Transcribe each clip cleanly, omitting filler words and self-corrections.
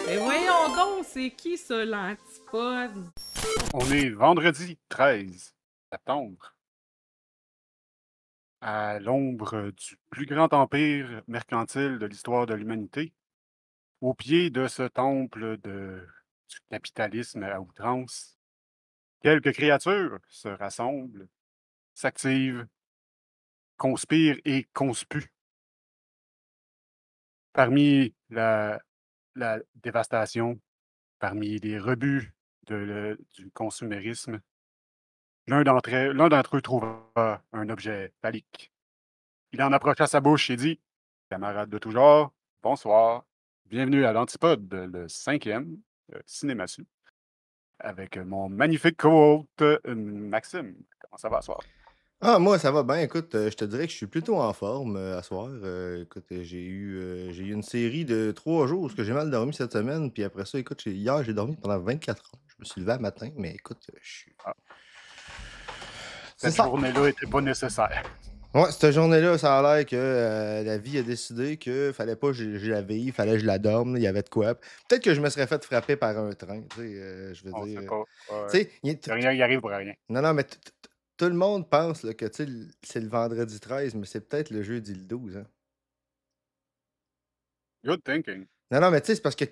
Mais voyons donc, c'est qui ça, l'antipode? On est vendredi 13 septembre, à l'ombre du plus grand empire mercantile de l'histoire de l'humanité, au pied de ce temple du capitalisme à outrance. Quelques créatures se rassemblent, s'activent, conspirent et conspuent. Parmi la dévastation, parmi les rebuts du consumérisme, l'un d'entre eux trouva un objet phallique. Il en approcha sa bouche et dit: Camarades de tout genre, bonsoir. Bienvenue à l'Antipode, le cinquième Cinémassu, avec mon magnifique co-hôte Maxime. Comment ça va ce soir? Ah, moi, ça va bien. Écoute, je te dirais que je suis plutôt en forme à soir. Écoute, j'ai eu une série de 3 jours où j'ai mal dormi cette semaine. Puis après ça, écoute, hier, j'ai dormi pendant 24 heures. Je me suis levé à matin, mais écoute, je suis. Ah, C'est cette ça. journée-là n'était pas nécessaire. Ouais, cette journée-là, ça a l'air que la vie a décidé que fallait pas que je la veille, fallait que je la dorme. Il y avait de quoi. Peut-être que je me serais fait frapper par un train. Tu sais, je veux On ne dire. sait pas. Tu sais, Rien n'y arrive pour rien. non, non, mais tout le monde pense là, que tu sais, c'est le vendredi 13, mais c'est peut-être le jeudi le 12. Hein. Good thinking. Non, non, mais tu sais, c'est parce que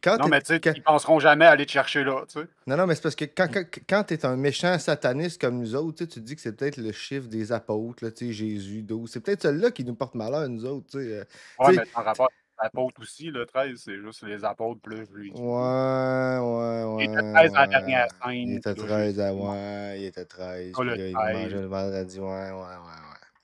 quand Non, t'es. mais tu sais, ils penseront jamais aller te chercher là, tu sais. Non, non, mais c'est parce que quand t'es un méchant sataniste comme nous autres, tu sais, tu te dis que c'est peut-être le chiffre des apôtres, là, tu sais, Jésus, 12. C'est peut-être celui-là qui nous porte malheur, nous autres, tu sais. Ouais, Tu mais sais, en rapport avec les apôtres aussi, le 13, c'est juste les apôtres plus Jésus. Il était ouais, 13 à la dernière ouais. Il scène, était puis là, Jésus 13 à est mort. ouais, il était 13, Pas puis le là, il 13. mangeait le vendredi, ouais.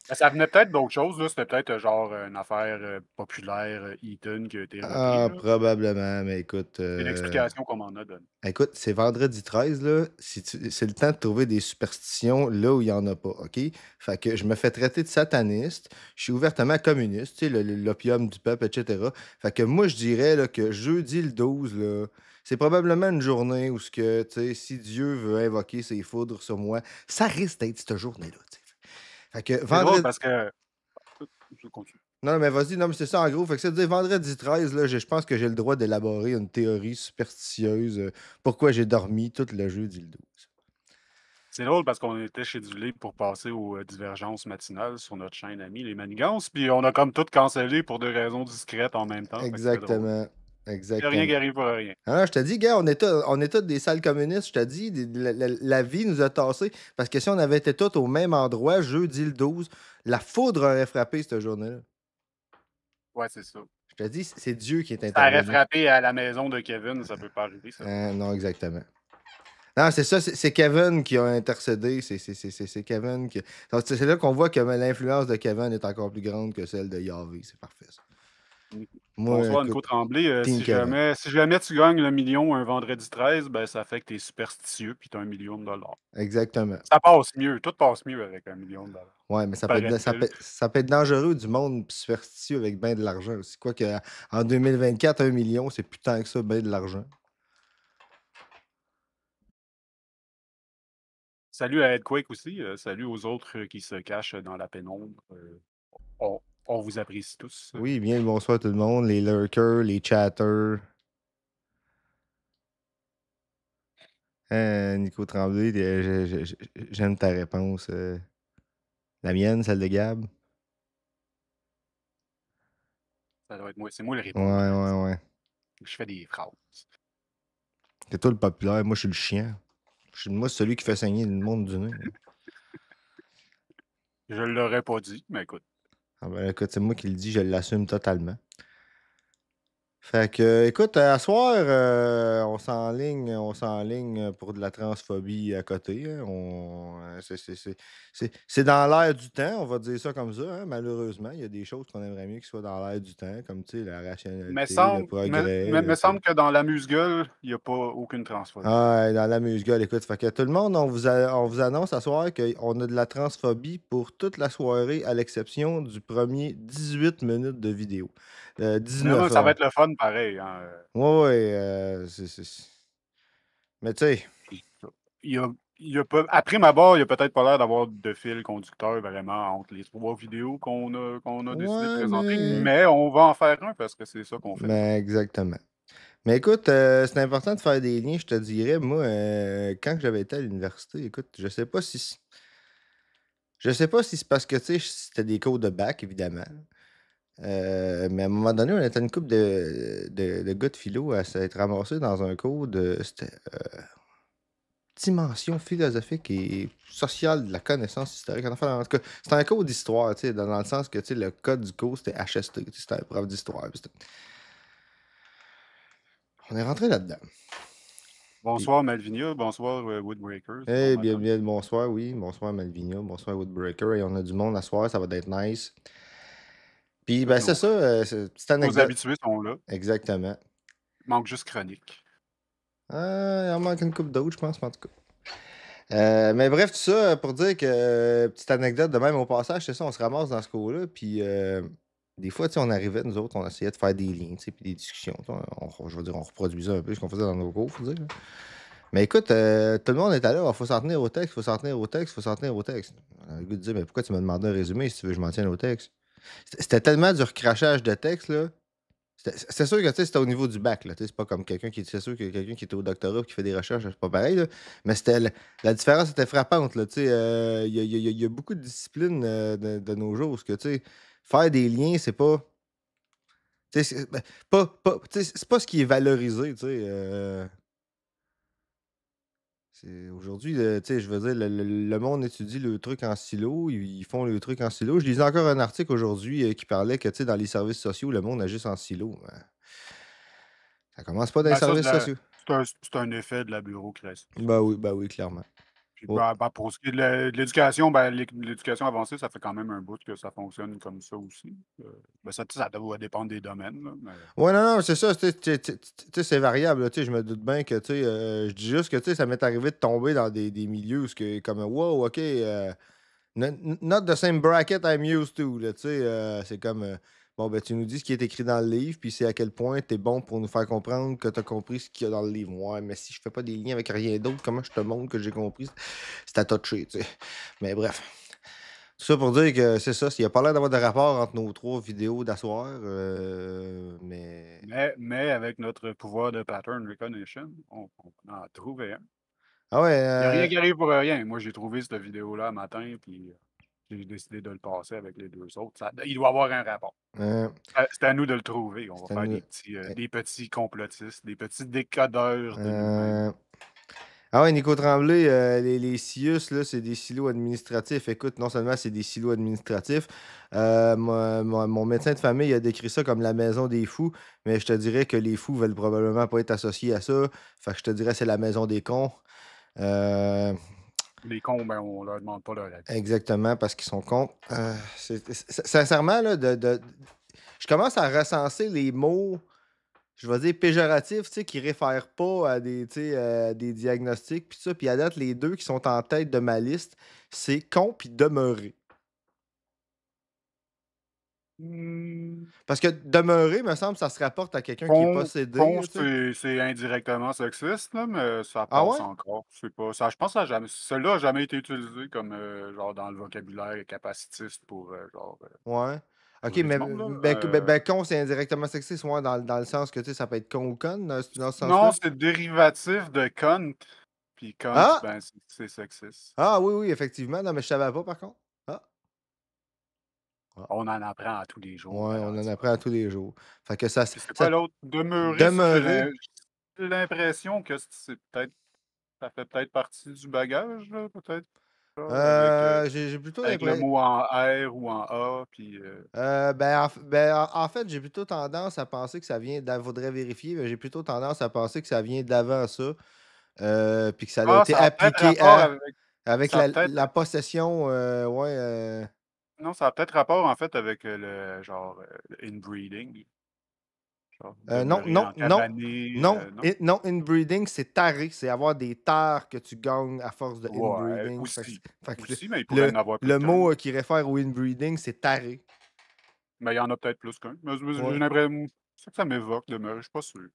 Ben, ça venait peut-être d'autre chose, là. C'était peut-être genre une affaire populaire, Eaton, qui a été repris, Ah, là. probablement, mais écoute, C'est l'explication qu'on m'en a donnée. écoute, c'est vendredi 13, là. C'est le temps de trouver des superstitions là où il n'y en a pas, OK? Fait que je me fais traiter de sataniste. Je suis ouvertement communiste, tu sais, l'opium du peuple, etc. Fait que moi, je dirais là, que jeudi le 12, là, c'est probablement une journée où, tu sais, si Dieu veut invoquer ses foudres sur moi, ça risque d'être cette journée-là, tu sais. Fait que C'est drôle vendredi. parce que. Je continue. Non, mais vas-y, non, mais c'est ça en gros. Fait que ça veut dire vendredi 13, là, je pense que j'ai le droit d'élaborer une théorie superstitieuse. Pourquoi j'ai dormi tout le jeudi le 12. C'est drôle parce qu'on était schedulé pour passer aux divergences matinales sur notre chaîne amie, les Manigances, puis on a comme tout cancellé pour des raisons discrètes en même temps. Fait que c'était drôle. Exactement. Il n'y a rien Exactement. qui arrive pour rien. Ah, je te dis, gars, on est tous des sales communistes. Je te dis, la vie nous a tassés. Parce que si on avait été tous au même endroit, jeudi le 12, la foudre aurait frappé cette journée-là. Ouais, c'est ça. Je te dis, c'est Dieu qui est Ça aurait intervenu. frappé à la maison de Kevin, ça peut pas arriver, ça. Non, exactement. Non, c'est ça, c'est Kevin qui a intercédé. C'est Kevin qui. C'est là qu'on voit que l'influence de Kevin est encore plus grande que celle de Yahvé. C'est parfait, ça. Moi, Bonsoir, Nico écoute, Tremblay. Team Si Kevin. jamais, si jamais tu gagnes le million un vendredi 13, ben, ça fait que tu es superstitieux puis tu as $1 million. Exactement. Ça passe mieux. Tout passe mieux avec $1 million. Ouais, mais Paraît-il. ça peut être dangereux du monde superstitieux avec bien de l'argent aussi. Quoique en 2024, 1 million, c'est plus tant que ça, bien de l'argent. Salut à Headquake aussi. Salut aux autres qui se cachent dans la pénombre. On vous apprécie tous. Oui, bien le bonsoir tout le monde, les lurkers, les chatters. Nico Tremblay, j'aime ta réponse. La mienne, celle de Gab. Ça doit être moi. C'est moi le Ouais, répondeur. ouais. Je fais des phrases. C'est toi le populaire, moi je suis le chien. Moi, c'est celui qui fait saigner le monde du nez. Je ne l'aurais pas dit, mais écoute. Ah ben, écoute, c'est moi qui le dis, je l'assume totalement. Fait que, écoute, à soir, on s'enligne pour de la transphobie à côté. Hein. C'est dans l'air du temps, on va dire ça comme ça. Hein. Malheureusement, il y a des choses qu'on aimerait mieux qui soient dans l'air du temps, comme tu sais, la rationalité, le progrès. Me semble que dans l'amuse-gueule, il n'y a pas aucune transphobie. Ah, dans la musique, écoute, fait que tout le monde, on vous annonce ce soir qu'on a de la transphobie pour toute la soirée, à l'exception du premier 18 minutes de vidéo. Finalement, 19 ça va heures. être le fun pareil. Hein. Ouais. Mais tu sais, Il y a pas, après ma barre, il n'y a peut-être pas l'air d'avoir de fil conducteur vraiment entre les trois vidéos qu'on a décidé de ouais, présenter, mais on va en faire un parce que c'est ça qu'on fait. mais exactement. Mais écoute, c'est important de faire des liens, je te dirais. Moi, quand j'avais été à l'université, écoute, je sais pas si c'est parce que, tu sais, c'était des cours de bac, évidemment. Mais à un moment donné, on était une couple de gars de philo à s'être ramassés dans un cours de c'était, dimension philosophique et sociale de la connaissance historique. En tout cas, c'était un cours d'histoire, tu sais, dans le sens que, tu sais, le code du cours, c'était HST, tu sais, c'était un prof d'histoire. On est rentré là-dedans. Puis, Bonsoir Malvinia, bonsoir Woodbreakers, bon eh bien, matin. bien, bonsoir, oui, bonsoir Malvina, bonsoir Woodbreaker, et on a du monde à soir, ça va être nice. Puis, ben, c'est ça, petite Nos anecdote. habitués sont là. Exactement. Il manque juste chronique. Il en manque une coupe d'autres, je pense, mais en tout cas. Mais bref, tout ça pour dire que, petite anecdote de même au passage, c'est ça, on se ramasse dans ce cours-là, puis des fois, tu sais, on arrivait, nous autres, on essayait de faire des liens, tu sais, puis des discussions. Tu sais, je veux dire, on reproduisait un peu ce qu'on faisait dans nos cours, faut dire. Là. Mais écoute, tout le monde était là, il faut s'en tenir au texte, il faut s'en tenir au texte, il faut s'en tenir au texte. On a le goût de dire, mais pourquoi tu m'as demandé un résumé si tu veux que je m'en tienne au texte? C'était tellement du recrachage de texte, là. C'est sûr que tu sais, c'était au niveau du bac. Là, tu sais, c'est pas comme quelqu'un qui. C'est sûr que quelqu'un qui était au doctorat et qui fait des recherches, c'est pas pareil. Là, mais c'était la différence était frappante. Là, tu sais, il y a beaucoup de disciplines de nos jours. Parce que tu sais, faire des liens, c'est pas. Tu sais, tu sais, c'est pas ce qui est valorisé. Tu sais, aujourd'hui, tu sais, je veux dire, le monde étudie le truc en silo, ils font le truc en silo. Je lisais encore un article aujourd'hui qui parlait que, tu sais, dans les services sociaux, le monde agisse en silo. Ça commence pas dans les Ben, ça, services sociaux. c'est un effet de la bureaucratie, ça aussi. Bah oui, clairement. Puis, Oh, pour ce qui est de l'éducation, ben, l'éducation avancée, ça fait quand même un bout que ça fonctionne comme ça aussi. Ben, ça doit dépendre des domaines, là, mais ouais, non, non, c'est ça. Tu sais, c'est variable. Là, tu sais, je me doute bien que, tu sais, je dis juste que, tu sais, ça m'est arrivé de tomber dans des milieux où, comme, wow, OK, not the same bracket I'm used to. Là, tu sais, c'est comme, bon, ben, tu nous dis ce qui est écrit dans le livre, puis c'est à quel point t'es bon pour nous faire comprendre que t'as compris ce qu'il y a dans le livre. Ouais, mais si je fais pas des liens avec rien d'autre, comment je te montre que j'ai compris? C'est à toucher, tu sais. Mais bref. Tout ça pour dire que c'est ça, il n'y a pas l'air d'avoir de rapport entre nos trois vidéos d'asseoir, mais... mais avec notre pouvoir de pattern recognition, on en a trouvé un. Ah ouais, Il n'y a rien qui arrive pour rien. Moi, j'ai trouvé cette vidéo-là matin, puis j'ai décidé de le passer avec les deux autres. Il doit y avoir un rapport. euh, C'est à nous de le trouver. On va c'est faire une- des petits complotistes, des petits décodeurs de nous-mêmes. euh, Ah ouais, Nico Tremblay, les CIUS, là, c'est des silos administratifs. Écoute, non seulement c'est des silos administratifs, mon médecin de famille a décrit ça comme la maison des fous, mais je te dirais que les fous veulent probablement pas être associés à ça. Fait que je te dirais que c'est la maison des cons. Euh, Les cons, ben, on leur demande pas leur avis. Exactement, parce qu'ils sont cons. Sincèrement, là, je commence à recenser les mots, je vais dire péjoratifs, tu sais, qui réfèrent pas à des, tu sais, des diagnostics, puis ça. Puis à date, les deux qui sont en tête de ma liste, c'est con puis demeurer. Hmm, Parce que demeurer, me semble, ça se rapporte à quelqu'un qui est possédé, con, là, tu sais. c'est indirectement sexiste, là, mais ça Ah passe ouais? encore. C'est pas, ça, je pense que ça a jamais, celui-là n'a jamais été utilisé comme genre dans le vocabulaire capacitiste pour Ouais. Ok, trouver mais du monde. Là. con, c'est indirectement sexiste, ouais, dans le sens que, tu sais, ça peut être con ou conne, dans ce Non, sens-là. c'est dérivatif de cunt. Puis cunt, Ah! ben, c'est sexiste. Ah oui, oui, effectivement. Non, mais je savais pas, par contre. Ah. Ah. On en apprend à tous les jours Ouais, à on en l'antenne. apprend à tous les jours. Fait que Puis c'est quoi l'autre? Demeurer, ça, demeurer. j'ai l'impression que c'est peut-être, ça fait peut-être partie du bagage, là, peut-être, genre, J'ai plutôt avec le l'impression. mot en R ou en A, puis En fait, j'ai plutôt tendance à penser que ça vient faudrait vérifier, mais j'ai plutôt tendance à penser que ça vient d'avant ça. Puis que ça a ah, été ça a peut-être appliqué rapport avec ça a peut-être, la possession. Ouais. non, ça a peut-être rapport, en fait, avec le genre, le inbreeding, genre, Non, demeurer non, en non. cabané, Non, non? non, inbreeding, c'est taré. C'est avoir des tares que tu gagnes à force de Ouais, inbreeding. aussi. Fait que Aussi, mais il pourrait le, en avoir plus le qu'un. mot qui réfère au inbreeding, c'est taré. Mais il y en a peut-être plus qu'un. Mais j'ai Ouais. l'impression, c'est ça que ça m'évoque, demeurer, je suis pas sûr.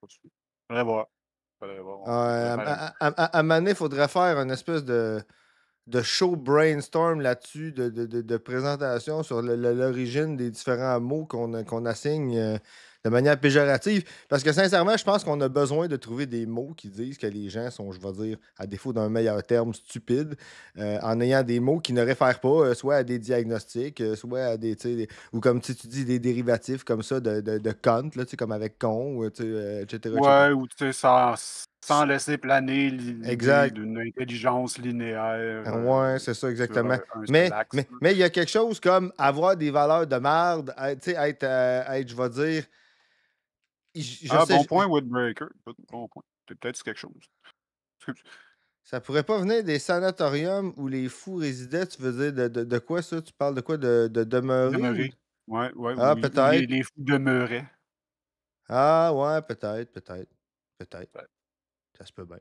Pas sûr. Faudrait voir. Faudrait voir. On pourrait faire un. À un moment donné, il faudrait faire une espèce de show brainstorm là-dessus, de présentation sur l'origine des différents mots qu'on assigne. de manière péjorative. Parce que sincèrement, je pense qu'on a besoin de trouver des mots qui disent que les gens sont, je vais dire, à défaut d'un meilleur terme, stupides, en ayant des mots qui ne réfèrent pas soit à des diagnostics, soit à des, tu sais, ou comme tu dis, des dérivatifs comme ça de cunt, là, tu sais, comme avec con, ou, tu sais, etc., etc. Ouais, ou tu sais, sans laisser planer l'idée Exact. d'une intelligence linéaire, Ouais, c'est ça, sur exactement. un Mais seul axe, mais là. mais il y a quelque chose comme avoir des valeurs de merde, tu sais, être, je vais dire, je Ah, sais, bon point, Woodbreaker. Bon point. C'est peut-être quelque chose. Parce que ça pourrait pas venir des sanatoriums où les fous résidaient, tu veux dire de quoi ça? Tu parles de quoi? De demeurer ou... demeurer. Ouais, ouais, Ah, où peut-être. les fous demeuraient. Ah, ouais, peut-être, peut-être, peut-être. Ouais. Ça se peut bien.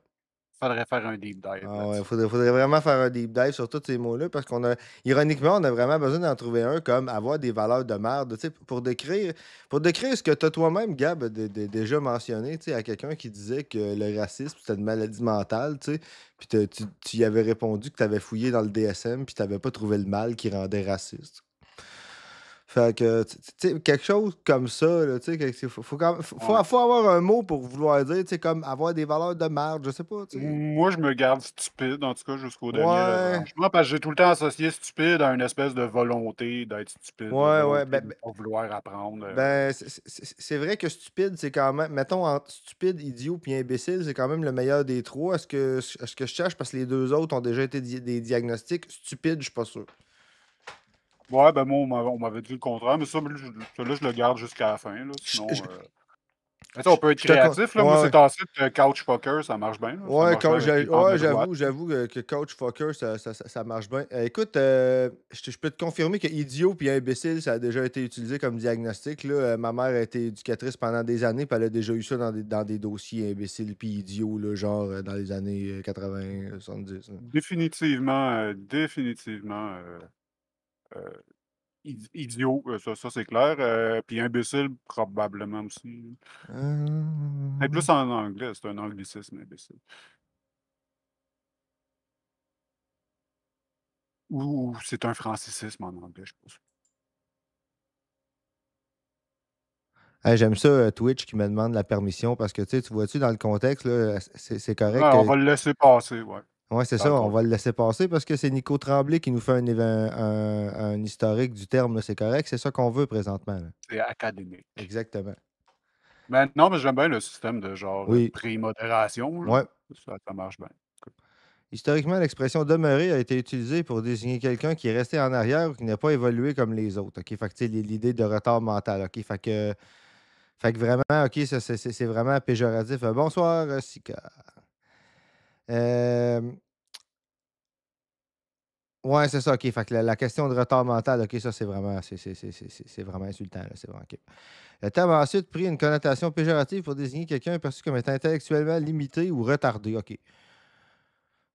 Faudrait faire un deep dive Ah ouais, là-dessus. faudrait vraiment faire un deep dive sur tous ces mots-là parce ironiquement, on a vraiment besoin d'en trouver un comme avoir des valeurs de merde, tu sais, pour décrire ce que tu as toi-même, Gab, déjà mentionné, tu sais, à quelqu'un qui disait que le racisme, c'était une maladie mentale, tu sais, puis tu y avais répondu que tu avais fouillé dans le DSM puis tu n'avais pas trouvé le mal qui rendait raciste. Fait que, tu sais, quelque chose comme ça, là, tu sais, Ouais. faut avoir un mot pour vouloir dire, tu sais, comme avoir des valeurs de merde, je sais pas, tu sais. Moi, je me garde stupide, en tout cas, jusqu'au dernier Ouais. retranchement, parce que j'ai tout le temps associé stupide à une espèce de volonté d'être stupide, de Ouais, ouais. volonté de ne pas vouloir apprendre. C'est vrai que stupide, c'est quand même. Mettons, entre stupide, idiot puis imbécile, c'est quand même le meilleur des trois. Est-ce que je cherche parce que les deux autres ont déjà été des diagnostics? Stupide, je suis pas sûr. Ouais, ben moi, on m'avait dit le contraire, mais ça, celui-là, je le garde jusqu'à la fin, là, Je, sinon... je- Mais ça, on peut être je te con- créatif, là. Moi, Ouais, c'est en site couch poker, ça marche bien, là. Ça ouais, marche bien avec les bandes de ouais, droite. j'avoue que Coach Fucker, ça marche bien. Écoute, je peux te confirmer que idiot puis imbécile, ça a déjà été utilisé comme diagnostic. Là. Ma mère a été éducatrice pendant des années, puis elle a déjà eu ça dans des dossiers imbéciles puis idiots, là, genre dans les années 80, 70. Là. Définitivement, définitivement, idiot, ça c'est clair. Puis imbécile, probablement aussi. Mais Euh, plus en anglais, c'est un anglicisme, imbécile. Ou c'est un francicisme en anglais, je pense. Hey, j'aime ça, Twitch qui me demande la permission parce que tu vois-tu, dans le contexte, là, c'est correct. Ah, on va le laisser passer, ouais, Ouais, c'est dans ça, le on va le contexte. laisser passer parce que c'est Nico Tremblay qui nous fait un historique du terme, là, c'est correct, c'est ça qu'on veut présentement. Là. C'est académique. Exactement. Mais non, mais j'aime bien le système de genre Oui, pré-modération, là. ouais. Ça marche bien. Historiquement, l'expression demeurer a été utilisée pour désigner quelqu'un qui est resté en arrière ou qui n'a pas évolué comme les autres. OK? Fait que, tu sais, l'idée de retard mental. OK? Fait que vraiment, OK, ça, c'est vraiment péjoratif. Bonsoir, Sika. Euh, ouais, c'est ça. OK. Fait que la question de retard mental, OK, ça, c'est vraiment insultant. Là, c'est vraiment, OK. Le terme a ensuite pris une connotation péjorative pour désigner quelqu'un perçu comme étant intellectuellement limité ou retardé. OK.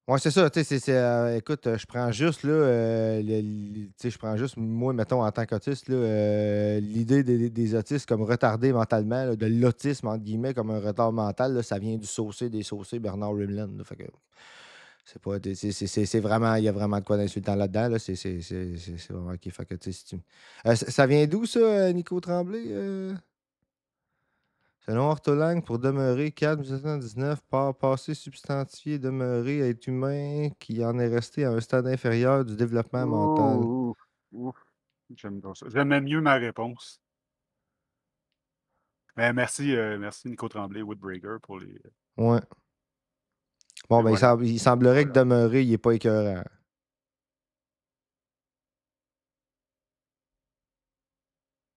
Ouais, c'est ça, tu sais, écoute, je prends juste, là, tu sais, je prends juste, moi, mettons, en tant qu'autiste, là, l'idée des autistes comme retardés mentalement, là, de l'autisme, entre guillemets, comme un retard mental, là, ça vient du saucé des saucés Bernard Rimland, là, fait que c'est pas, c'est vraiment, il y a vraiment de quoi d'insultant là-dedans, là, c'est vraiment OK, fait que, tu sais, si tu... ça vient d'où, ça, Nico Tremblay? Selon Ortolang, pour demeurer, 4 1919, par passé substantifié, demeurer, être humain qui en est resté à un stade inférieur du développement mental. Ouh, ouf, j'aime bien ça. J'aimais mieux ma réponse. Mais merci, merci Nico Tremblay, Woodbreaker, pour les. Ouais. Bon, Et ben, voilà. il semblerait que Voilà. demeurer, il n'est pas écœurant.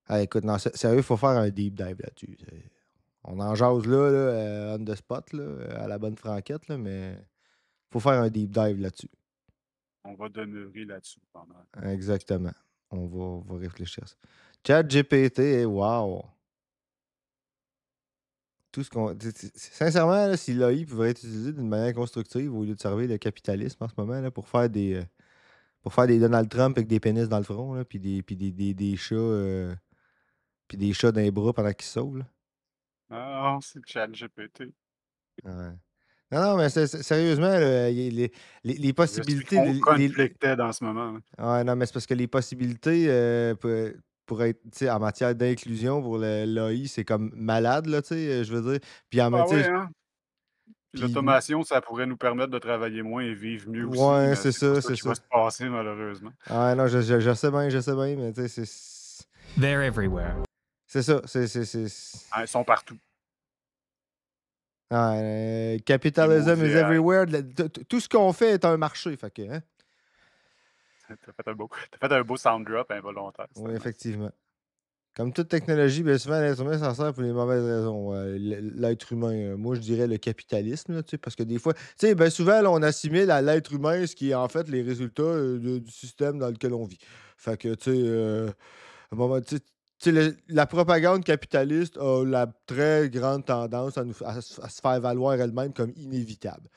Ah, écoute, non, sérieux, il faut faire un deep dive là-dessus. On en jase là, on the spot, là, à la bonne franquette, là, mais faut faire un deep dive là-dessus. On va demeurer là-dessus pendant. Exactement. On va réfléchir à ça. Chat GPT, wow. Tout ce qu'on. Sincèrement, là, si l'AI pouvait être utilisé d'une manière constructive au lieu de servir le capitalisme en ce moment, là, pour faire des Donald Trump avec des pénis dans le front, là, des chats, puis des chats dans les bras pendant qu'ils se sauvent. Là. Ah, c'est ChatGPT. Ouais. Non, non, mais sérieusement, là, les Je suis possibilités. conflicted en ce moment, là. Ouais, non, mais c'est parce que les possibilités pour être, tu sais, en matière d'inclusion pour l'AI, c'est comme malade, là, tu sais, je veux dire. Puis en Ah même, tu oui, sais, hein? puis L'automation, ça pourrait nous permettre de travailler moins et vivre mieux aussi, ouais, mais c'est c'est pas ça, ça c'est qui ça. va se passer malheureusement. Ah non, je sais bien, mais tu sais, They're everywhere. c'est ça, Ah, ils sont partout. capitalism is maudits AI. everywhere. Tout ce qu'on fait est un marché, fait que, hein? T'as fait un beau sound drop involontaire. Oui, C'était nice. effectivement. Comme toute technologie, bien souvent, l'être humain s'en sert pour les mauvaises raisons. L'être humain, moi, je dirais le capitalisme, là, tu sais, parce que des fois, tu sais, bien souvent, là, on assimile à l'être humain ce qui est en fait les résultats du système dans lequel on vit. Fait que, tu sais, à un moment, tu sais, la propagande capitaliste a la très grande tendance à se faire valoir elle-même comme inévitable.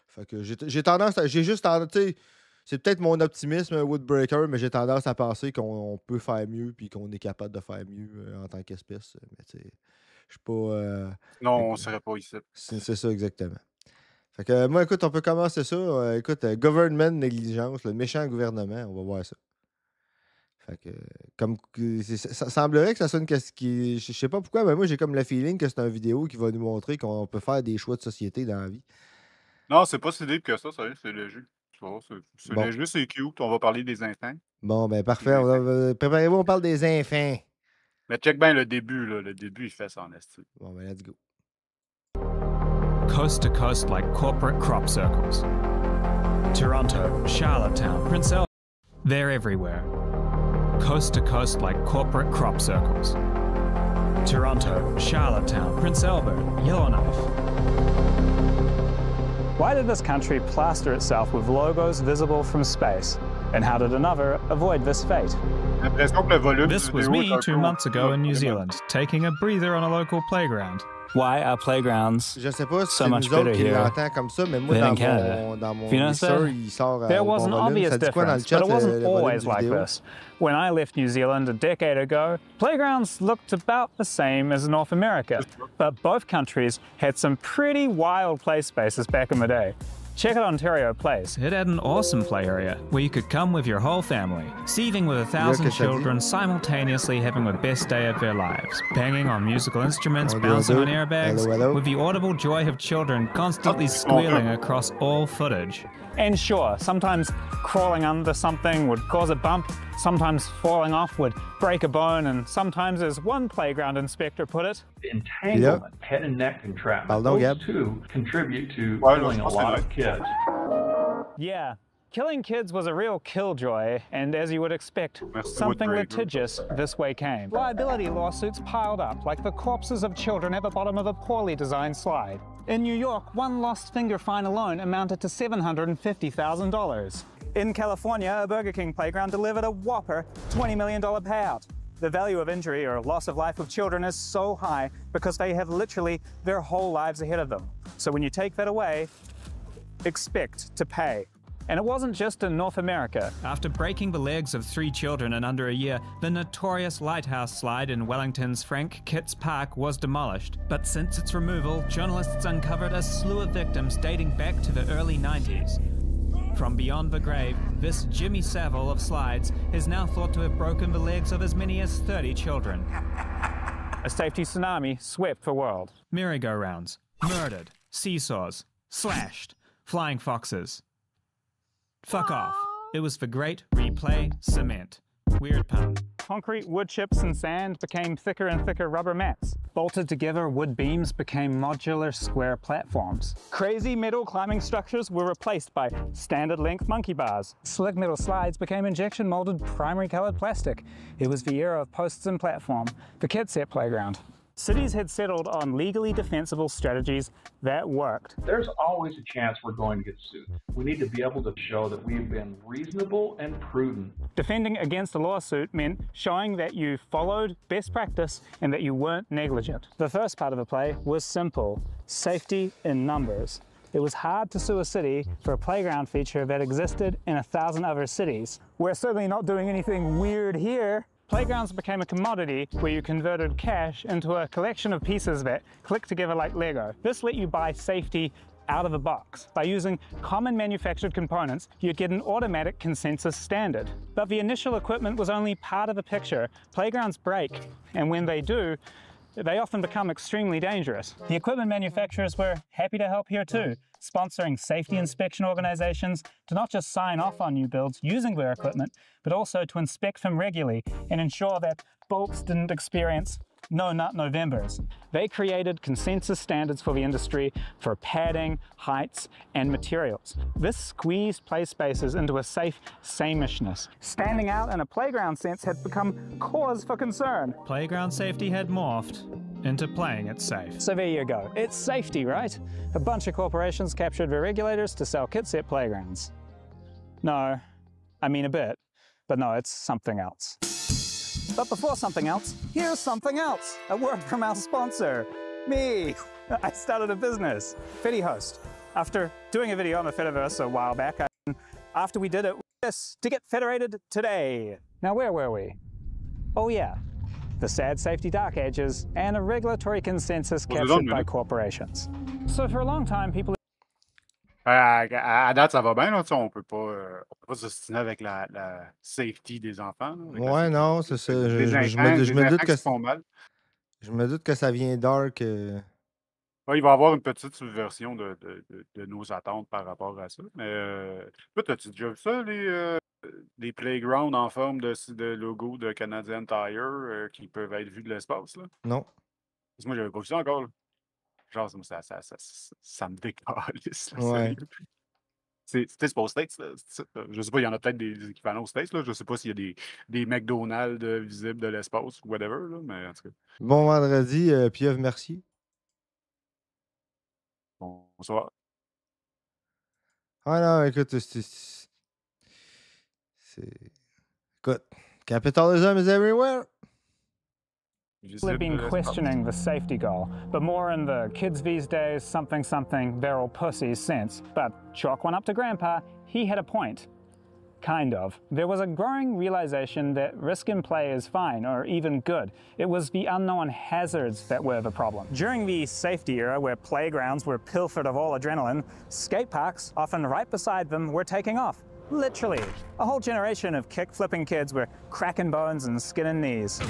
Fait que j'ai juste tendance, tu sais, c'est peut-être mon optimisme Woodbreaker, mais j'ai tendance à penser qu'on peut faire mieux puis qu'on est capable de faire mieux en tant qu'espèce. Mais tu sais, je suis pas. Sinon, Fait on que serait pas ici. c'est ça exactement. Fait que moi, écoute, on peut commencer ça. Écoute, government négligence, le méchant gouvernement, on va voir ça. Fait que, ça semblerait que ça sonne qu'est-ce qui. Je sais pas pourquoi, mais moi, j'ai comme le feeling que c'est une vidéo qui va nous montrer qu'on peut faire des choix de société dans la vie. Non, c'est pas si deep que ça, c'est léger. Tu vois, c'est Bon, léger, c'est cute. On va parler des instants. bon, ben Des parfait. instants. Préparez-vous, on parle des enfants. Mais check bien le début, là. Le début, il fait ça en esti. Bon, ben let's go. Coast to coast like corporate crop circles. Toronto, Charlottetown, Prince Albert. They're everywhere. Coast to coast like corporate crop circles. Toronto, Charlottetown, Prince Albert, Yellowknife. Why did this country plaster itself with logos visible from space? And how did another avoid this fate? J'ai l'impression que le volume This du was vidéo est me un 2 peu months ago in New au-dessus, Zealand, taking a breather on a local playground. Why are playgrounds Je sais pas si so c'est much nous autres better qui here l'entend comme ça, mais moi, than dans in Canada? dans mon Have you noticed mixer, that? il sort There au was bon an volume. obvious Ça dit quoi dans le difference, chat, but it wasn't le volume always du like vidéo? this. When I left New Zealand a decade ago, playgrounds looked about the same as North America, but both countries had some pretty wild play spaces back in the day. Check out Ontario Place. It had an awesome play area where you could come with your whole family, seething with 1,000 que ça dit? children simultaneously having the best day of their lives, banging on musical instruments, Un, deux, bouncing deux. on airbags, Hello, hello. with the audible joy of children constantly squealing across all footage. And sure, sometimes crawling under something would cause a bump, sometimes falling off would break a bone, and sometimes, as one playground inspector put it, Entanglement, head and neck entrapment. Pardon, Gab? Those two contribute to Ouais, là, killing je a pense lot que of kids. yeah, killing kids was a real killjoy, and as you would expect, Merci, something Woodbreaker. litigious this way came. Liability lawsuits piled up like the corpses of children at the bottom of a poorly designed slide. In New York, one lost finger fine alone amounted to $750,000. In California, a Burger King playground delivered a whopper $20 million payout. The value of injury or loss of life of children is so high because they have literally their whole lives ahead of them. So when you take that away, expect to pay. And it wasn't just in North America. After breaking the legs of 3 children in under a year, the notorious Lighthouse slide in Wellington's Frank Kitts Park was demolished. But since its removal, journalists uncovered a slew of victims dating back to the early 90s. From beyond the grave, this Jimmy Savile of slides is now thought to have broken the legs of as many as 30 children. A safety tsunami swept the world. Merry-go-rounds, murdered, seesaws, slashed, flying foxes. Fuck off. It was for great replay cement. Weird pun. Concrete, wood chips, and sand became thicker and thicker rubber mats. Bolted together, wood beams became modular square platforms. Crazy metal climbing structures were replaced by standard length monkey bars. Slick metal slides became injection molded primary colored plastic. It was the era of posts and platform, the kid set playground. Cities had settled on legally defensible strategies that worked. There's always a chance we're going to get sued. We need to be able to show that we've been reasonable and prudent. Defending against a lawsuit meant showing that you followed best practice and that you weren't negligent. The first part of the play was simple: safety in numbers. It was hard to sue a city for a playground feature that existed in 1,000 other cities. We're certainly not doing anything weird here. Playgrounds became a commodity where you converted cash into a collection of pieces that click together like Lego. This let you buy safety out of the box. By using common manufactured components, you'd get an automatic consensus standard. But the initial equipment was only part of the picture. Playgrounds break, and when they do, they often become extremely dangerous. The equipment manufacturers were happy to help here too, sponsoring safety inspection organizations to not just sign off on new builds using their equipment, but also to inspect them regularly and ensure that bulbs didn't experience no nut Novembers. They created consensus standards for the industry for padding, heights, and materials. This squeezed play spaces into a safe samishness. Standing out in a playground sense had become cause for concern. Playground safety had morphed into playing it safe. So there you go. It's safety, right? A bunch of corporations captured the regulators to sell kits at playgrounds. No, I mean a bit, but no, it's something else. But before something else, here's something else. A word from our sponsor, me. I started a business, FediHost. After doing a video on the Fediverse a while back, after we did it, to get federated today. Now where were we? Oh yeah, the sad safety dark ages and a regulatory consensus captured by corporations. So for a long time, people... À date, ça va bien, là, on peut pas s'ostiner avec la safety des enfants. Là, ouais, non, c'est ça. Je me doute que font mal. Je me doute que ça vient dark. Ouais, il va y avoir une petite subversion de nos attentes par rapport à ça. Mais toi, as-tu déjà vu ça, les playgrounds en forme de logo de Canadian Tire qui peuvent être vus de l'espace, là? Non. Parce que moi, j'avais pas vu ça encore, là. Genre, ça me décalisse. Ouais. C'est pas aux States, là. Je sais pas, il y en a peut-être des équivalents aux States, là. Je sais pas s'il y a des McDonald's visibles de l'espace ou whatever, là, mais en tout cas. Bon vendredi, Pieuvre Mercier. Bonsoir. Ah non, écoute, écoute, capitalism is everywhere. People have been questioning the safety goal, but more in the kids these days, something, they're all pussies sense. But chalk one up to Grandpa, he had a point. Kind of. There was a growing realization that risk in play is fine, or even good. It was the unknown hazards that were the problem. During the safety era, where playgrounds were pilfered of all adrenaline, skate parks, often right beside them, were taking off. Literally. A whole generation of kick-flipping kids were cracking bones and skinning knees.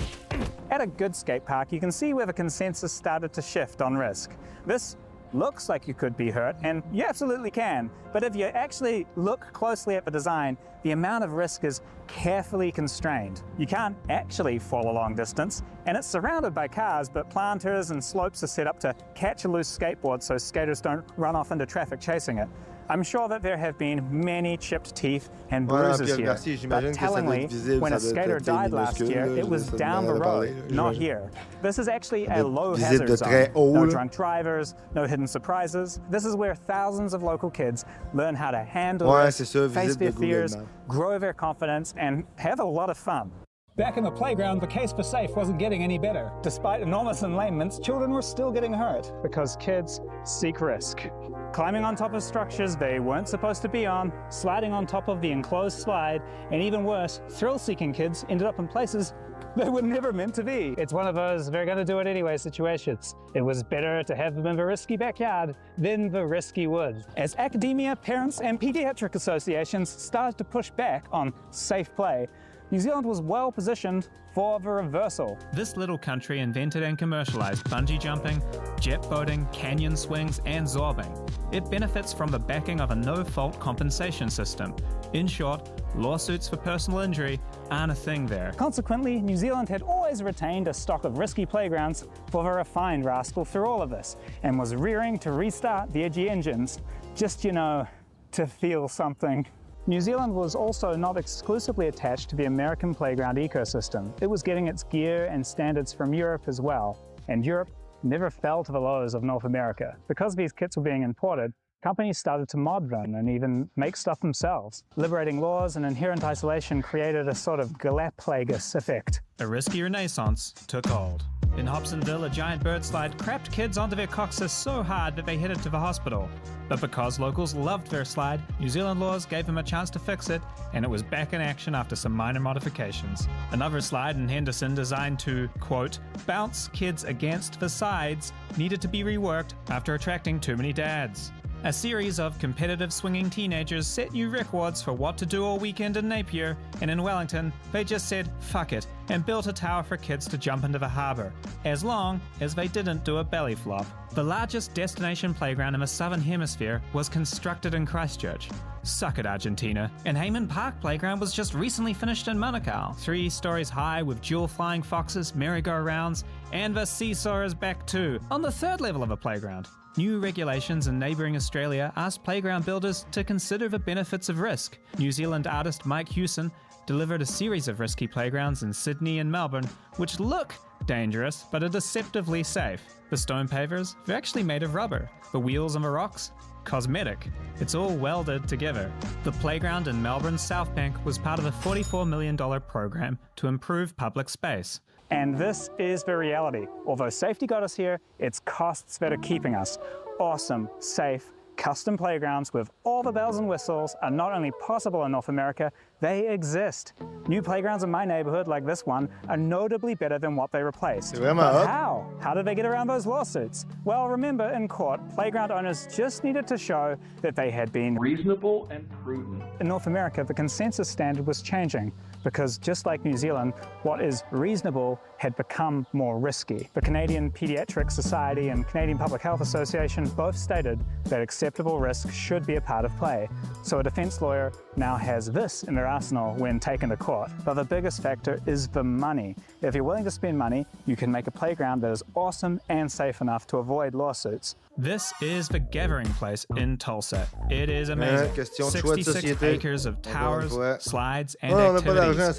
At a good skate park, you can see where the consensus started to shift on risk. This looks like you could be hurt, and you absolutely can. But if you actually look closely at the design, the amount of risk is carefully constrained. You can't actually fall a long distance, and it's surrounded by cars, but planters and slopes are set up to catch a loose skateboard so skaters don't run off into traffic chasing it. I'm sure that there have been many chipped teeth and bruises here, but tellingly, when a skater died last year, it was down the road, not here. This is actually a low hazard zone. No drunk drivers, no hidden surprises. This is where thousands of local kids learn how to handle risk, face their fears, grow their confidence, and have a lot of fun. Back in the playground, the case for safe wasn't getting any better. Despite enormous enlanements, children were still getting hurt because kids seek risk. Climbing on top of structures they weren't supposed to be on, sliding on top of the enclosed slide, and even worse, thrill-seeking kids ended up in places they were never meant to be. It's one of those they're gonna do it anyway situations. It was better to have them in the risky backyard than the risky woods. As academia, parents, and pediatric associations started to push back on safe play, New Zealand was well positioned for the reversal. This little country invented and commercialized bungee jumping, jet boating, canyon swings, and zorbing. It benefits from the backing of a no-fault compensation system. In short, lawsuits for personal injury aren't a thing there. Consequently, New Zealand had always retained a stock of risky playgrounds for the refined rascal through all of this, and was rearing to restart the edgy engines, just, you know, to feel something. New Zealand was also not exclusively attached to the American playground ecosystem. It was getting its gear and standards from Europe as well, and Europe never fell to the lows of North America. Because these kits were being imported, companies started to mod them and even make stuff themselves. Liberating laws and inherent isolation created a sort of Galapagos effect. A risky renaissance took hold. In Hobsonville, a giant bird slide crapped kids onto their coccyx so hard that they headed to the hospital. But because locals loved their slide, New Zealand laws gave them a chance to fix it, and it was back in action after some minor modifications. Another slide in Henderson designed to, quote, bounce kids against the sides needed to be reworked after attracting too many dads. A series of competitive swinging teenagers set new records for what to do all weekend in Napier, and in Wellington, they just said fuck it and built a tower for kids to jump into the harbour, as long as they didn't do a belly flop. The largest destination playground in the Southern Hemisphere was constructed in Christchurch. Suck it, Argentina. And Hayman Park Playground was just recently finished in Manukau, 3 stories high with dual flying foxes, merry-go-rounds, and the seesaw is back too, on the 3rd level of a playground. New regulations in neighbouring Australia asked playground builders to consider the benefits of risk. New Zealand artist Mike Hewson delivered a series of risky playgrounds in Sydney and Melbourne, which look dangerous but are deceptively safe. The stone pavers, they're actually made of rubber. The wheels on the rocks, cosmetic. It's all welded together. The playground in Melbourne's South Bank was part of a $44 million program to improve public space. And this is the reality. Although safety got us here, it's costs that are keeping us. Awesome, safe, custom playgrounds with all the bells and whistles are not only possible in North America, they exist. New playgrounds in my neighborhood, like this one, are notably better than what they replaced. But how? How did they get around those lawsuits? Well, remember, in court, playground owners just needed to show that they had been reasonable and prudent. In North America, the consensus standard was changing because just like New Zealand, what is reasonable had become more risky. The Canadian Pediatric Society and Canadian Public Health Association both stated that acceptable risk should be a part of play. So a defense lawyer now has this in their arsenal when taken to court. But the biggest factor is the money. If you're willing to spend money, you can make a playground that is awesome and safe enough to avoid lawsuits. This is the Gathering Place in Tulsa. It is amazing. 66 acres of towers, slides, and activities.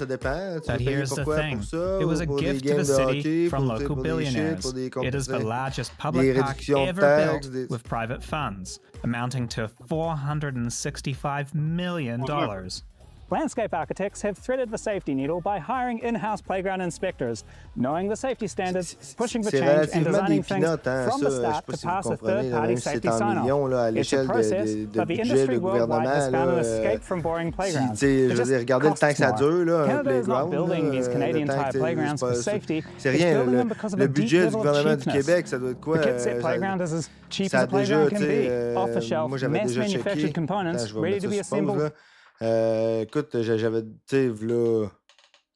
But here's the thing. It was a gift to the city from local billionaires. It is the largest public park ever built with private funds, amounting to $465 million. Landscape architects have threaded the safety needle by hiring in-house playground inspectors, knowing the safety standards, pushing the change, and designing things from the start to pass a third-party safety sign-off. It's a process, but the industry worldwide has found an escape from boring playgrounds. It just costs more. Canada is not building these Canadian-type playgrounds for safety. It's building them because of a deep level of cheapness. The KidSet playground is as cheap as a playground can be. Off-the-shelf, mass-manufactured components ready to be assembled. Écoute, j'avais, tu sais, là,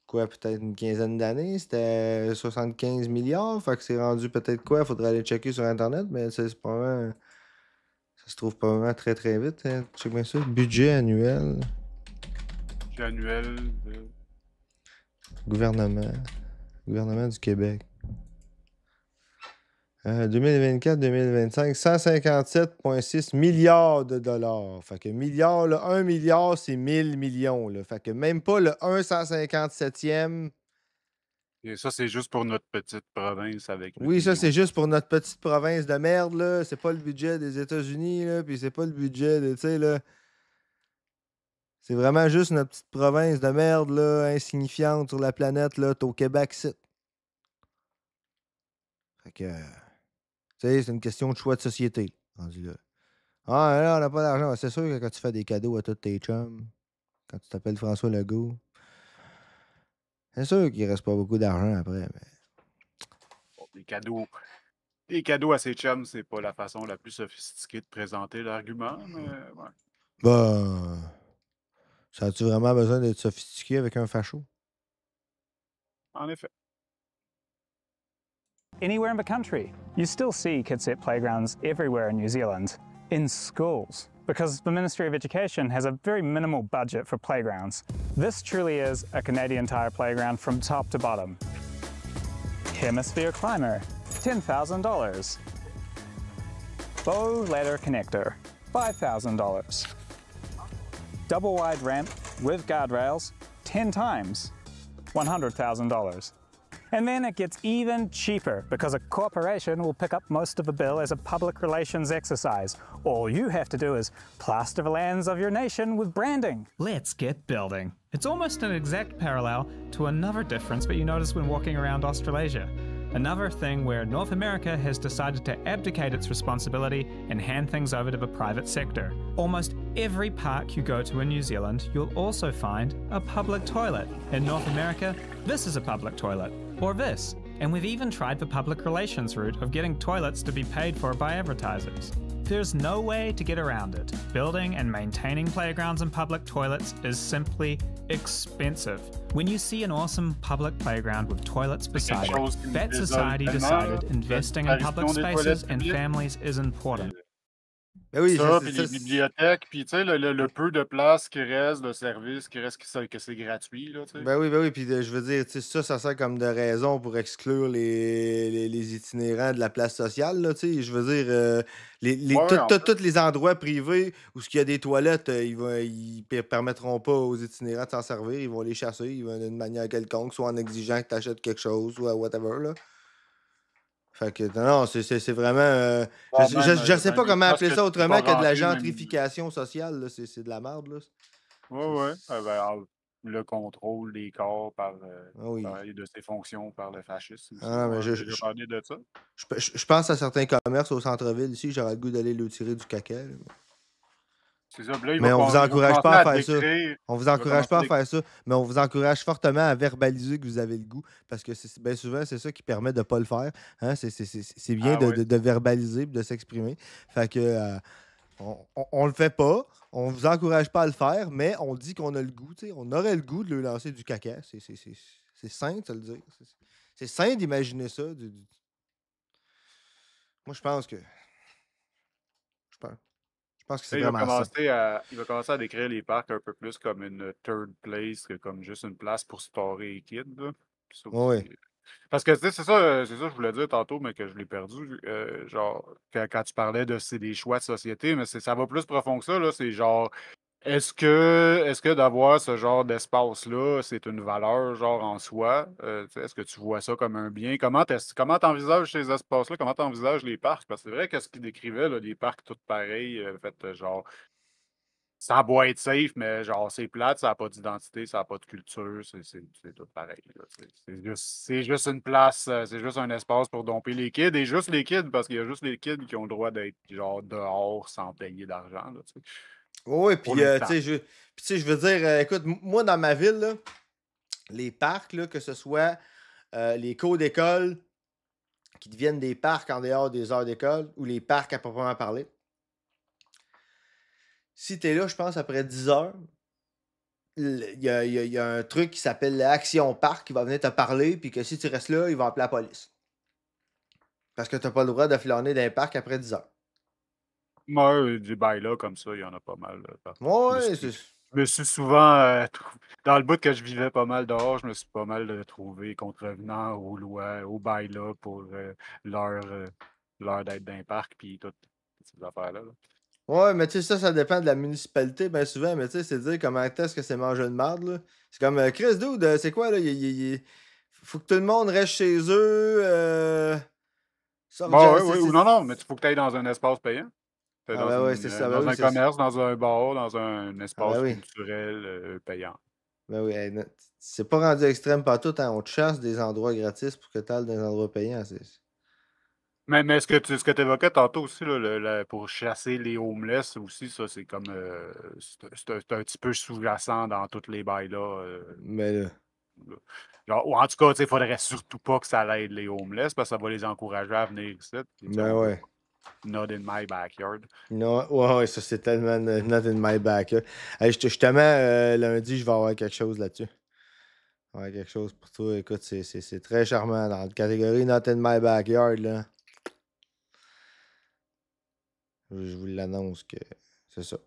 quoi, peut-être une quinzaine d'années, c'était 75 milliards, fait que c'est rendu peut-être quoi, faudrait aller checker sur Internet, mais c'est probablement, ça se trouve probablement très très vite, hein. Check bien ça, budget annuel. Budget annuel de... Gouvernement du Québec. 2024-2025, 157,6 milliards de dollars. Fait que milliard, là, 1 milliard, c'est 1000 millions. Là. Fait que même pas le 157e. Et ça, c'est juste pour notre petite province avec... Oui, ça, c'est juste pour notre petite province de merde, là. C'est pas le budget des États-Unis, là. Puis c'est pas le budget de, tu sais, là... C'est vraiment juste notre petite province de merde, là, insignifiante sur la planète, là. T'es au Québec, c'est... Fait que... Tu sais, c'est une question de choix de société, rendu là. Ah, là, on n'a pas d'argent. C'est sûr que quand tu fais des cadeaux à tous tes chums, quand tu t'appelles François Legault, c'est sûr qu'il ne reste pas beaucoup d'argent après. Mais... Bon, des cadeaux à ses chums, c'est pas la façon la plus sophistiquée de présenter l'argument, mais ouais. Ben, ça a-tu vraiment besoin d'être sophistiqué avec un facho? En effet. Anywhere in the country. You still see KidSet playgrounds everywhere in New Zealand, in schools, because the Ministry of Education has a very minimal budget for playgrounds. This truly is a Canadian Tire playground from top to bottom. Hemisphere Climber, $10,000. Bow Ladder Connector, $5,000. Double wide ramp with guardrails, 10 times, $100,000. And then it gets even cheaper because a corporation will pick up most of the bill as a public relations exercise. All you have to do is plaster the lands of your nation with branding. Let's get building. It's almost an exact parallel to another difference that you notice when walking around Australasia. Another thing where North America has decided to abdicate its responsibility and hand things over to the private sector. Almost every park you go to in New Zealand, you'll also find a public toilet. In North America, this is a public toilet. Or this. And we've even tried the public relations route of getting toilets to be paid for by advertisers. There's no way to get around it. Building and maintaining playgrounds and public toilets is simply expensive. When you see an awesome public playground with toilets beside it, that society decided investing in public spaces and families is important. Ben oui, Ça, c'est puis ça, les bibliothèques, puis tu sais, le peu de place qui reste, de service qui reste, que c'est gratuit, là, tu sais. Ben oui, puis je veux dire, tu sais, ça sert comme de raison pour exclure les itinérants de la place sociale, là, tu sais. Je veux dire, Ouais, en fait. tous les endroits privés où il y a des toilettes, ils permettront pas aux itinérants de s'en servir, ils vont les chasser, d'une manière quelconque, soit en exigeant que tu achètes quelque chose, soit whatever, là. Fait que non, c'est vraiment. Je sais pas comment appeler ça autrement que de la gentrification sociale, là. C'est de la merde, là. Ouais. Le contrôle des corps Oui. et de ses fonctions par le fascisme. Ah, mais J'ai parlé de ça. je pense à certains commerces au centre-ville ici, j'aurais le goût d'aller le tirer du caca, là. C'est ça. Puis là, Mais on vous encourage pas à faire ça. décrire. On vous encourage pas à faire ça, mais on vous encourage fortement à verbaliser que vous avez le goût, parce que bien souvent, c'est ça qui permet de ne pas le faire. Hein? C'est bien de verbaliser et de s'exprimer. Fait que on le fait pas, on vous encourage pas à le faire, mais on dit qu'on a le goût. T'sais. On aurait le goût de lui lancer du caca. C'est sain de se le dire. C'est sain d'imaginer ça. Moi, je pense que. Je pense que c'est vraiment ça. Il va commencer à décrire les parcs un peu plus comme une third place que comme juste une place pour se parer les kids. Là. Ça aussi. Oui. Parce que c'est ça que je voulais dire tantôt, mais que je l'ai perdu. Genre, quand tu parlais de c'est des choix de société, mais ça va plus profond que ça. Là, c'est genre, est-ce que d'avoir ce genre d'espace-là, c'est une valeur genre en soi? Est-ce que tu vois ça comme un bien? Comment t'envisages ces espaces-là? Comment t'envisages les parcs? Parce que c'est vrai que ce qu'il décrivait, là, des parcs tous pareils, genre, ça a beau être safe, mais genre, c'est plate, ça n'a pas d'identité, ça n'a pas de culture, c'est tout pareil. Là, c'est juste une place, c'est juste un espace pour domper les kids, et juste les kids, parce qu'il y a juste les kids qui ont le droit d'être genre dehors sans payer d'argent. Là, tu sais. Oui, puis tu sais, je veux dire, écoute, moi, dans ma ville, là, les parcs, là, que ce soit les cours d'école qui deviennent des parcs en dehors des heures d'école ou les parcs à proprement parler, si tu es là, je pense, après 10 heures, il y a un truc qui s'appelle l'Action Parc qui va venir te parler, puis que si tu restes là, il va appeler la police. Parce que tu n'as pas le droit de flâner dans un parc après 10 heures. Moi, des bails-là, comme ça, il y en a pas mal. Ouais, Je me suis souvent, dans le bout que je vivais pas mal dehors, je me suis pas mal trouvé contrevenant aux lois, aux bails-là pour l'heure d'être dans un parc, puis toutes ces affaires-là. Là. Ouais, mais tu sais, ça dépend de la municipalité, bien souvent, mais tu sais, c'est dire comment est-ce que c'est manger de merde, là. C'est comme, Chris Dude, c'est quoi, là? Faut que tout le monde reste chez eux, Oui, non, mais il faut que tu ailles dans un espace payant. C'est ça. Dans un commerce, dans un bar, dans un espace oui. culturel payant. Ben oui, c'est pas rendu extrême partout, hein. On te chasse des endroits gratis pour que tu ailles dans des endroits payants. Mais ce que tu évoquais tantôt aussi, là, pour chasser les homeless aussi, ça, c'est comme. C'est un petit peu sous-jacent dans toutes les bails-là. Mais là. Genre, ou en tout cas, il faudrait surtout pas que ça l'aide les homeless parce que ça va les encourager à venir ici. Ben ouais. Not in my backyard. Non, ouais, ça c'est tellement not in my backyard. Hey, justement, lundi, je vais avoir quelque chose là-dessus. Je vais avoir quelque chose pour toi. Écoute, c'est très charmant. Dans la catégorie not in my backyard, là. Je vous l'annonce que c'est ça.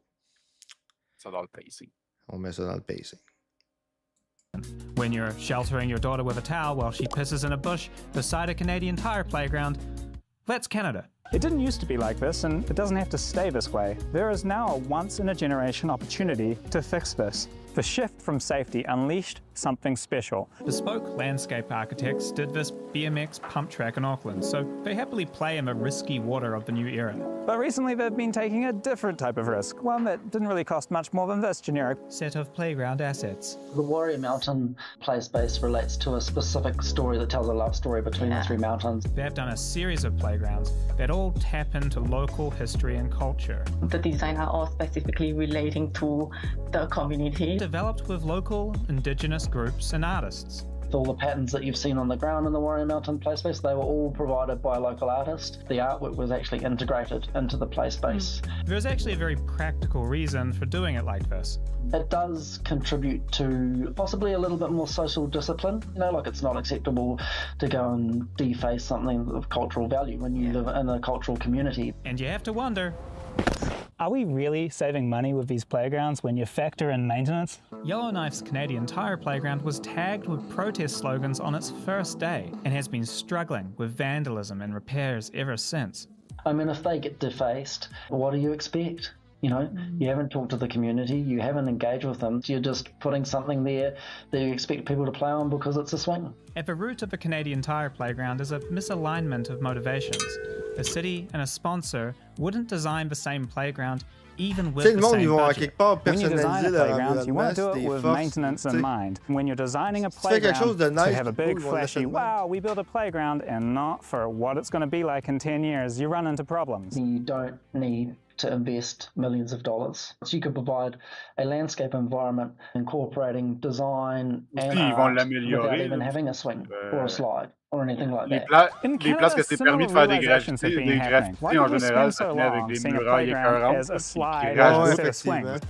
Ça dans le pacing. On met ça dans le pacing. When you're sheltering your daughter with a towel while she pisses in a bush beside a Canadian Tire playground, that's Canada. It didn't used to be like this, and it doesn't have to stay this way. There is now a once-in-a-generation opportunity to fix this. The shift from safety unleashed something special. Bespoke landscape architects did this BMX pump track in Auckland, so they happily play in the risky water of the new era. But recently they've been taking a different type of risk, one that didn't really cost much more than this generic set of playground assets. The Warrior Mountain play space relates to a specific story that tells a love story between the three mountains. They've done a series of playgrounds that all tap into local history and culture. The designs are all specifically relating to the community. Developed with local indigenous groups and artists. All the patterns that you've seen on the ground in the Warrior Mountain play space, they were all provided by a local artist. The artwork was actually integrated into the play space. There's actually a very practical reason for doing it like this. It does contribute to possibly a little bit more social discipline. You know, like it's not acceptable to go and deface something of cultural value when you live in a cultural community. And you have to wonder, Are we really saving money with these playgrounds when you factor in maintenance? Yellowknife's Canadian Tire Playground was tagged with protest slogans on its first day and has been struggling with vandalism and repairs ever since. I mean, if they get defaced, what do you expect? You know, you haven't talked to the community, you haven't engaged with them, you're just putting something there that you expect people to play on because it's a swing. At the root of the Canadian Tire Playground is a misalignment of motivations. A city and a sponsor wouldn't design the same playground even with the same budget. When you design a playground, you want to do it with maintenance in mind. When you're designing a playground to have a big flashy, wow, we built a playground, and not for what it's going to be like in 10 years, you run into problems. You don't need to invest millions of dollars. So you could provide a landscape environment incorporating design and art without even having a swing or a slide or anything like that. Les places que c'est permis de faire des graffitis en général, ça finit avec des murailles écœurantes.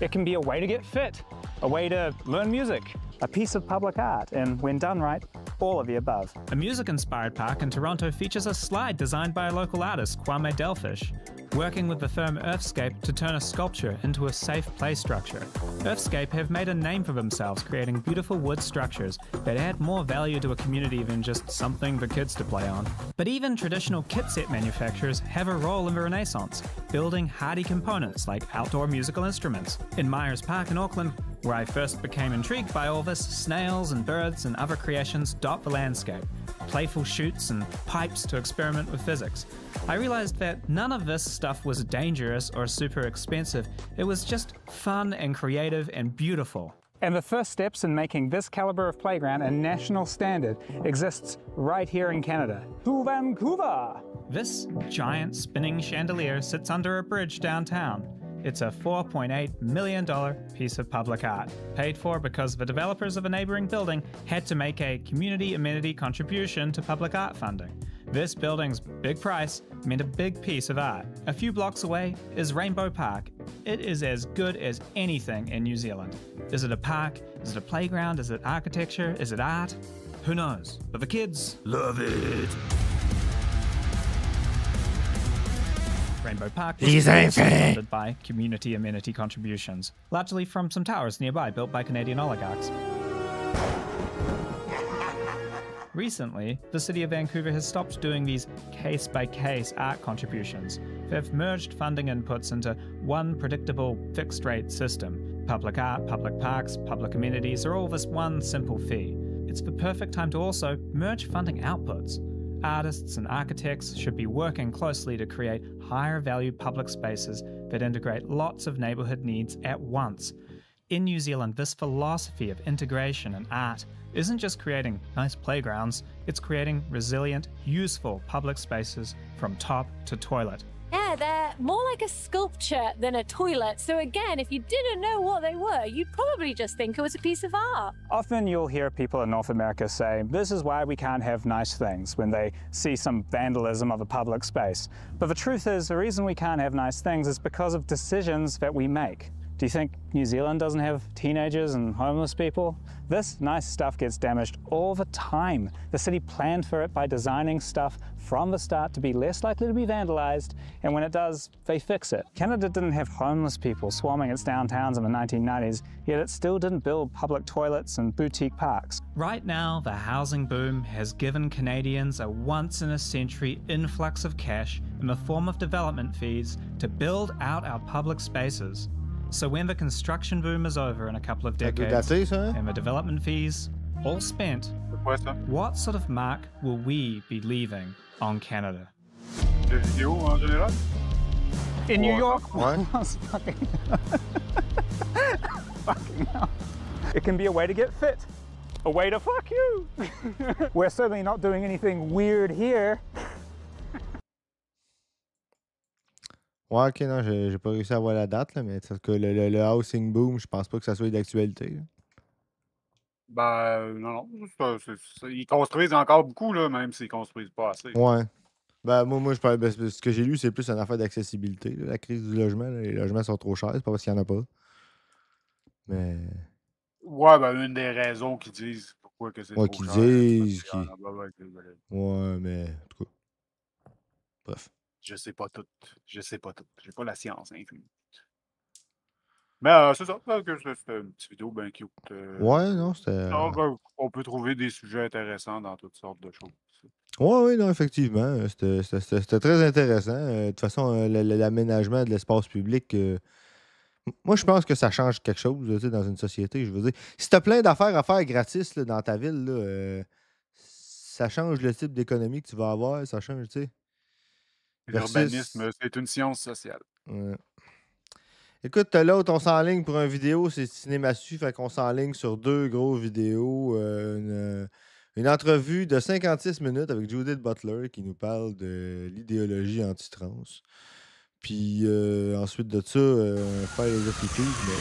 It can be a way to get fit, a way to learn music, a piece of public art, and when done right, all of the above. A music-inspired park in Toronto features a slide designed by a local artist, Kwame Delfish, working with the firm Earthscape to turn a sculpture into a safe play structure. Earthscape have made a name for themselves, creating beautiful wood structures that add more value to a community than just something for kids to play on. But even traditional kit set manufacturers have a role in the Renaissance, building hardy components like outdoor musical instruments. In Myers Park in Auckland, where I first became intrigued by all this, snails and birds and other creations dot the landscape, playful chutes and pipes to experiment with physics. I realized that none of this stuff was dangerous or super expensive. It was just fun and creative and beautiful. And the first steps in making this caliber of playground a national standard exists right here in Canada. To Vancouver! This giant spinning chandelier sits under a bridge downtown. It's a $4.8 million piece of public art, paid for because the developers of a neighboring building had to make a community amenity contribution to public art funding. This building's big price meant a big piece of art. A few blocks away is Rainbow Park. It is as good as anything in New Zealand. Is it a park? Is it a playground? Is it architecture? Is it art? Who knows? But the kids love it. Rainbow Park was funded by community amenity contributions, largely from some towers nearby built by Canadian oligarchs. Recently, the City of Vancouver has stopped doing these case-by-case art contributions. They've merged funding inputs into one predictable fixed-rate system. Public art, public parks, public amenities are all this one simple fee. It's the perfect time to also merge funding outputs. Artists and architects should be working closely to create higher value public spaces that integrate lots of neighbourhood needs at once. In New Zealand, this philosophy of integration and art isn't just creating nice playgrounds, it's creating resilient, useful public spaces from top to toilet. Yeah, they're more like a sculpture than a toilet. So again, if you didn't know what they were, you'd probably just think it was a piece of art. Often you'll hear people in North America say, this is why we can't have nice things, when they see some vandalism of a public space. But the truth is, the reason we can't have nice things is because of decisions that we make. Do you think New Zealand doesn't have teenagers and homeless people? This nice stuff gets damaged all the time. The city planned for it by designing stuff from the start to be less likely to be vandalized, and when it does, they fix it. Canada didn't have homeless people swarming its downtowns in the 1990s, yet it still didn't build public toilets and boutique parks. Right now, the housing boom has given Canadians a once-in-a-century influx of cash in the form of development fees to build out our public spaces. So when the construction boom is over in a couple of decades, and the development fees all spent, what sort of mark will we be leaving on Canada? In New York, it can be a way to get fit, a way to fuck you. We're certainly not doing anything weird here. Ouais, ok, non, j'ai pas réussi à voir la date, là, mais que le housing boom, je pense pas que ça soit d'actualité. Ben, non, ils construisent encore beaucoup, là, même s'ils construisent pas assez. Ouais. Ben, moi je parle, ce que j'ai lu, c'est plus une affaire d'accessibilité. La crise du logement, là, les logements sont trop chers, c'est pas parce qu'il n'y en a pas. Mais. Ouais, ben, une des raisons qu'ils disent pourquoi que c'est trop Qu'ils cher. disent. Ouais, mais. En tout cas. Bref. Je sais pas tout. J'ai pas la science infinie. Mais c'est ça. C'était une petite vidéo bien cute. Ouais, non, c'était. On peut trouver des sujets intéressants dans toutes sortes de choses. Oui, non, effectivement. C'était très intéressant. De toute façon, l'aménagement de l'espace public, moi, je pense que ça change quelque chose dans une société. Je veux dire, si tu as plein d'affaires à faire gratis là, dans ta ville, là, ça change le type d'économie que tu vas avoir. Ça change, tu sais. L'urbanisme, c'est une science sociale. Ouais. Écoute, l'autre, on s'enligne pour une vidéo, c'est Cinémassu, fait qu'on s'enligne sur 2 grosses vidéos. Une entrevue de 56 minutes avec Judith Butler qui nous parle de l'idéologie anti-trans. Puis ensuite de ça, faire les attitudes, mais